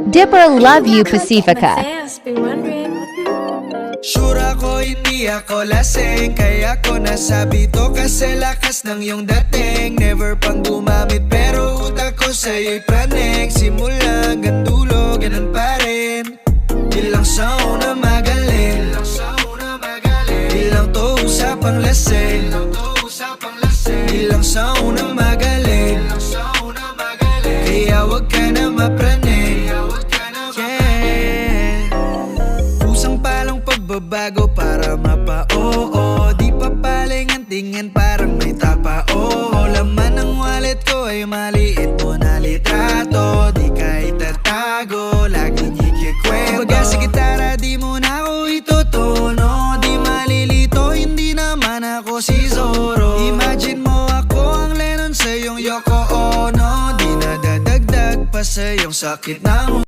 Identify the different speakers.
Speaker 1: Dipper love you Pacifica.
Speaker 2: Sure ako hindi ako lasing, kaya ko nasabi to kasi lakas ng iyong dating. Never pang gumamit pero utak ko sa'yo'y praning. Simula hanggang dulo, ganun pa rin. Di lang sa una magaling, di lang to usapang lasing, di lang sa una magaling, kaya wag ka na mapraning. Kusang palang pagbabago para mapa-oo, di pa paling ang tingin parang may tapa. Oo, laman ng wallet ko ay maliit mo na litrato, di ka itatago, laging ikikwento. Baga sa gitara di mo na ako itutuno, di malilito, hindi naman ako si Zorro. Imagine mo ako ang Lennon sa iyong Yoko Ono, di nadadagdag pa sa iyong sakit ng